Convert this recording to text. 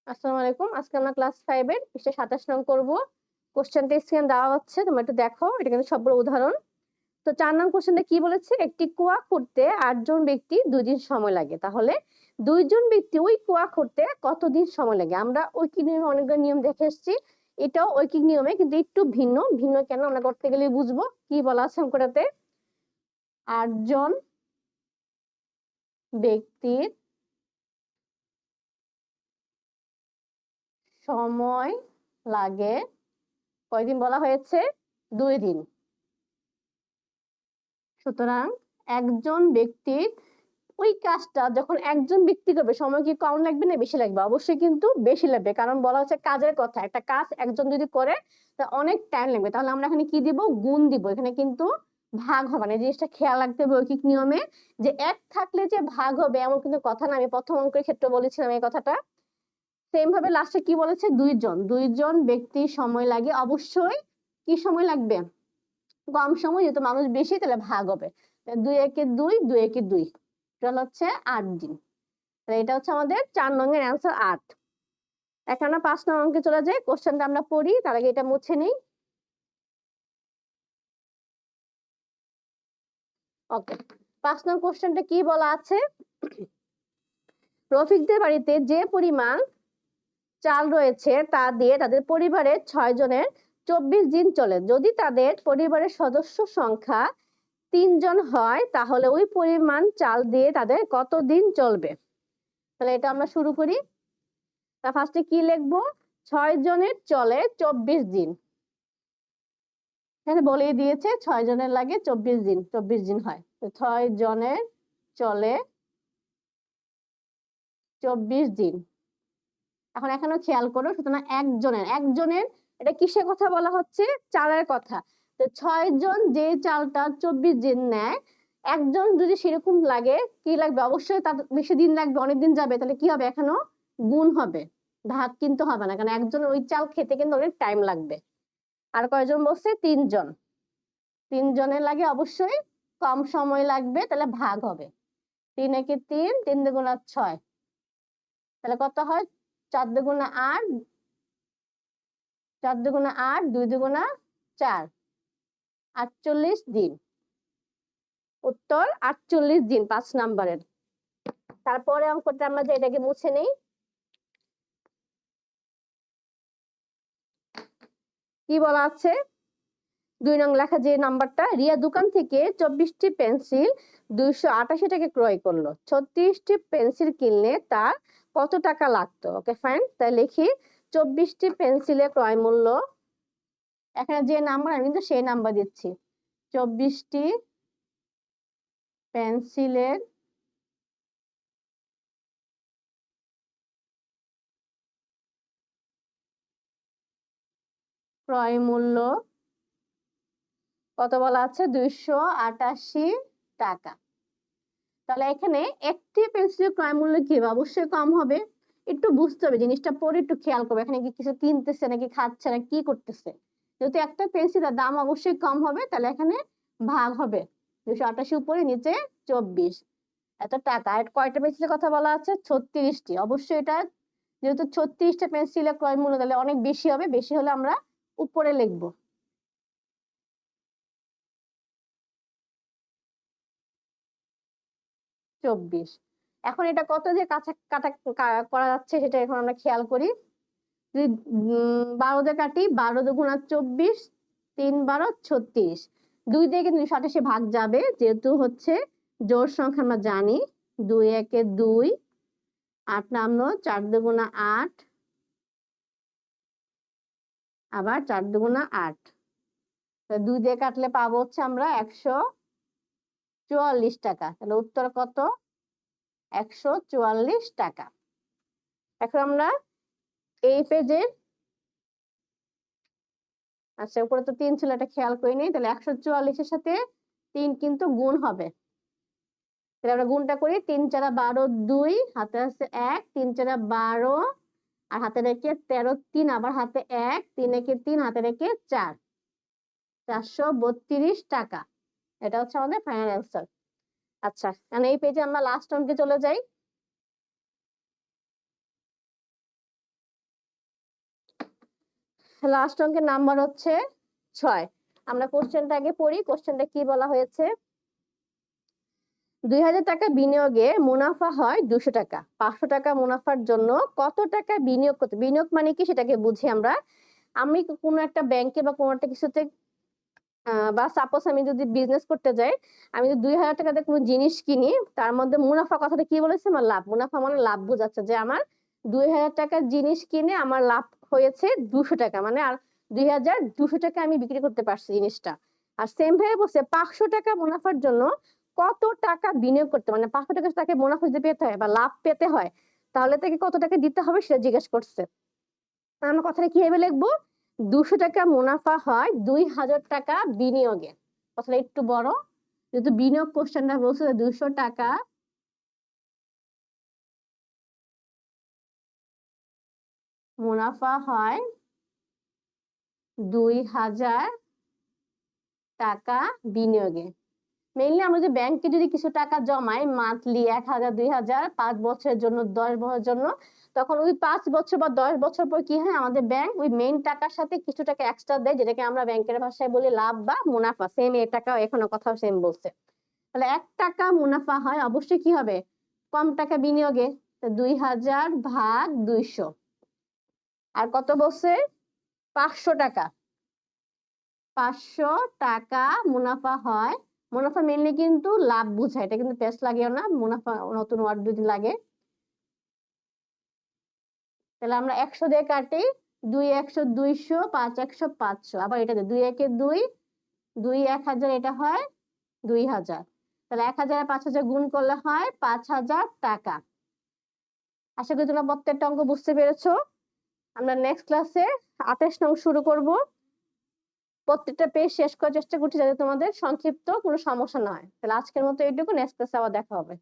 আসসালামু আলাইকুম। আজকে আমরা ক্লাস 5 এর পৃষ্ঠা ২৭ নং করব। কোশ্চেনটা স্ক্রিনে দেওয়া হচ্ছে। তোমরা একটু দেখো। এটা কিন্তু সবগুলো উদাহরণ। তো ৪ নং কোশ্চেনটা কি বলেছে? একটি কুয়া করতে ৮ জন ব্যক্তি ২ দিন সময় লাগে। তাহলে ২ জন ব্যক্তি ওই কুয়া করতে কতদিন সময় লাগে? আমরা ঐকিক নিয়মে অনেকগুলো নিয়ম দেখে এসেছি। এটাও ঐকিক নিয়মে কিন্তু একটু ভিন্ন। ভিন্ন কেন আমরা করতে গেলেই বুঝবো। কি বলা আছে অঙ্কটাতে? ৮ জন ব্যক্তির সময় লাগে কয়দিন বলা হয়েছে? ২ দিন। সুতরাং একজন ব্যক্তির ওই কাজটা যখন একজন ব্যক্তি করবে সময় কি কম লাগবে না বেশি লাগবে? অবশ্যই কিন্তু বেশি লাগবে। কারণ বলা হচ্ছে কাজের কথা। একটা কাজ একজন যদি করে তা অনেক টাইম লাগবে। তাহলে আমরা এখানে কি দিব? গুণ দিব। এখানে কিন্তু ভাগ হবে না। এই জিনিসটা খেয়াল রাখতে হবে ঐকিক নিয়মে যে ১ থাকলে যে ভাগ হবে এমন কিন্তু কথা না। আমি ১ম অঙ্কের ক্ষেত্রে বলেছিলাম এই কথাটা। সেম ভাবে লাস্টে কি বলেছে? ২ জন। ২ জন ব্যক্তির সময় লাগে। অবশ্যই কি সময় লাগবে? কম সময় যেহেতু মানুষ বেশি তাহলে ভাগ হবে। ২ একে ২, ২ একে ২। টোটাল হচ্ছে ৮ দিন। তাহলে এটা হচ্ছে আমাদের ৪ নং এর অ্যান্সার ৮। এখন আমরা ৫ নং অঙ্কে চলে যাই। কোশ্চেনটা আমরা পড়ি। তার আগে এটা মুছে নেই। ওকে। ৫ নং কোশ্চেনটা কি বলা আছে? রফিকদের বাড়িতে যে পরিমাণ চাল রয়েছে তা দিয়ে তাদের পরিবারের ৬ জনের ২৪ দিন চলে। যদি তাদের পরিবারের সদস্য সংখ্যা ৩ জন হয় তাহলে ওই পরিমাণ চাল দিয়ে তাদের কত দিন চলবে? তাহলে এটা আমরা শুরু করি। তা ফার্স্টে কি লিখবো? ৬ জনের চলে ২৪ দিন। এখানে বলেই দিয়েছে ৬ জনের লাগে ২৪ দিন। ২৪ দিন হয়। তো ৬ জনের চলে ২৪ দিন। এখন এখানেও খেয়াল করো সুতরাং একজনের এটা কিসের কথা বলা হচ্ছে? চালের কথা। তো ৬ জন যে চালটা ২৪ দিন নেয়, একজন যদি সেরকম লাগে কি লাগবে? অবশ্যই তার বেশি দিন লাগবে, অনেক দিন যাবে। তাহলে কি হবে? এখানেও গুণ হবে। ভাগ কিন্তু হবে না। কারণ একজনের ওই চাল খেতে কিন্তু অনেক টাইম লাগবে। আর কয়জন বলছে? ৩ জন। ৩ জনের লাগে অবশ্যই কম সময় লাগবে তাহলে ভাগ হবে। ৩ একে ৩, ৩ দুগুণা ৬। তাহলে কত হয়? ৪ দুগুণা ৮, ৪ দুগুণা ৮, ২ দুগুণা ৪, ৪৮ দিন। উত্তর ৪৮ দিন ৫ নাম্বারের। তারপরে অঙ্কটা আমরা যে এটাকে মুছে নেই। কি বলা আছে? ২ নং লেখা যে নাম্বারটা, রিয়া দোকান থেকে ২৪টি পেন্সিল ২৮৮ টাকায় ক্রয় করলো। ৩৬টি পেন্সিল কিনলে তার কত টাকা লাগতো? Okay fine. তাই লিখি ২৪টি পেন্সিলের ক্রয় মূল্য। এখানে যে নাম্বার আমি কিন্তু সেই নাম্বার দিচ্ছি। ২৪টি পেন্সিলের ক্রয় মূল্য কত বলা আছে? ২৮৮ টাকা। তাহলে এখানে একটি পেন্সিলের ক্রয় মূল্য কি হবে? অবশ্যই কম হবে। একটু বুঝতে হবে জিনিসটা পরে একটু খেয়াল করবে। এখানে কি কিছু কিনতেছে নাকি খাচ্ছে না কি করতেছে? যেহেতু একটা পেন্সিলের দাম অবশ্যই কম হবে তাহলে এখানে ভাগ হবে। ২৮৮ উপরে নিচে ২৪ এত টাকা। আর কয়টা পেন্সিলের কথা বলা আছে? ৩৬টি। অবশ্যই এটা যেহেতু ৩৬টা পেন্সিলের ক্রয় মূল্য তাহলে অনেক বেশি হবে। বেশি হলে আমরা উপরে লিখবো। ২৪। এখন এটা কত দিয়ে কাটা করা যাচ্ছে সেটা এখন আমরা খেয়াল করি। যদি ১২ দিয়ে কাটি, ১২ দুগুণা ২৪, ৩ ১২ ৩৬। ২ দিয়ে কিন্তু ২৮ ভাগ যাবে যেহেতু হচ্ছে জোড় সংখ্যা আমরা জানি। ২ একে ২, ৮ নামলো, ৪ দুগুণা ৮, আবার ৪ দুগুণা ৮। ২ দিয়ে কাটলে পাবো হচ্ছে আমরা ১৪৪ টাকা। তাহলে উত্তর কত? ১৪৪ টাকা। এখন আমরা এই পেজের আচ্ছা উপরে তো ৩ ছিল এটা খেয়াল করিনি। তাহলে ১৪৪ এর সাথে ৩ কিন্তু গুণ হবে। তাহলে আমরা গুণটা করি। ৩ ৪ ১২, ২ হাতে আছে ১, ৩ ৪ ১২ আর হাতে রেখে ১৩ ৩ আবার হাতে ১, ৩ একে ৩ হাতে রেখে ৪, ৪৩২ টাকা। এটা হচ্ছে আমাদের ফাইনাল অ্যান্সার। আচ্ছা, এখন এই পেজে আমরা লাস্ট অঙ্কে চলে যাই। লাস্ট অঙ্কের নাম্বার হচ্ছে 6। আমরা কোশ্চেনটা আগে পড়ি। কোশ্চেনটা কি বলা হয়েছে? 2000 টাকা বিনিয়োগে মুনাফা হয় 200 টাকা। 500 টাকা মুনাফার জন্য কত টাকা বিনিয়োগ করতে? বিনিয়োগ মানে কি সেটাকে বুঝি আমরা। আমি কোনো একটা ব্যাংকে বা কোনো একটা কিছুতে বা সাপোজ আমি যদি বিজনেস করতে যাই, আমি যদি 2000 টাকাতে কোনো জিনিস কিনি, তার মধ্যে মুনাফা কথাটা কি বলেছে? আমার লাভ। মুনাফা মানে লাভ বোঝাচ্ছে যে আমার 2000 টাকার জিনিস কিনে আমার লাভ হয়েছে 200 টাকা, মানে আর 2200 টাকা আমি বিক্রি করতে পারছি জিনিসটা। আর সেম ভাবে বলছে 500 টাকা মুনাফার জন্য কত টাকা বিনিয়োগ করতে, মানে 500 টাকা তাকে মুনাফা যদি পেতে হয় বা লাভ পেতে হয়, তাহলে তাকে কত টাকা দিতে হবে সেটা জিজ্ঞেস করছে। আমরা কথাটা কিভাবে লিখবো? 200 টাকা মুনাফা হয় 2000 টাকা বিনিয়োগে। কথাটা একটু বড়, যেহেতু বিনিয়োগ কোশ্চেনটা বলছে 200 টাকা মুনাফা হয় 2000 টাকা বিনিয়োগে। মেইনলি আমরা যদি ব্যাংকে যদি কিছু টাকা জমাই মান্থলি 1000 2000 5 বছরের জন্য 10 বছরের জন্য, তখন ওই 5 বছর বা 10 বছর পর কি হয়, আমাদের ব্যাংক ওই মেইন টাকার সাথে কিছু টাকা এক্সট্রা দেয়, যেটাকে আমরা ব্যাংকের ভাষায় বলি লাভ বা মুনাফা। সেম এই টাকা এখনো কথা সেম বলছে। তাহলে 1 টাকা মুনাফা হয়, অবশ্যই কি হবে? কম টাকা বিনিয়োগে। 2000 ভাগ 200। আর কত বলছে? 500 টাকা। 500 টাকা মুনাফা হয়। মুনাফা মেনলি কিন্তু লাভ বোঝায়, এটা কিন্তু পেস্ট লাগেও না, মুনাফা নতুন ওয়ার্ড যদি লাগে। তাহলে আমরা 100 দিয়ে কাটি, 2 100 200, 5 100 500। আবার এটা 2 1 2, 2 1000, এটা হয় 2000। তাহলে 1000 আর 5000 গুণ করলে হয় 5000 টাকা। আশা করি তোমরা প্রত্যেকটা অঙ্ক বুঝতে পেরেছো। আমরা নেক্সট ক্লাসে 28 নং শুরু করব। প্রত্যেকটা পেজ শেষ করার চেষ্টা করছি যাতে তোমাদের সংক্ষিপ্ত কোনো সমস্যা না হয়। তাহলে আজকের মতো এইটুকু, নেক্সট ক্লাসে আবার দেখা হবে।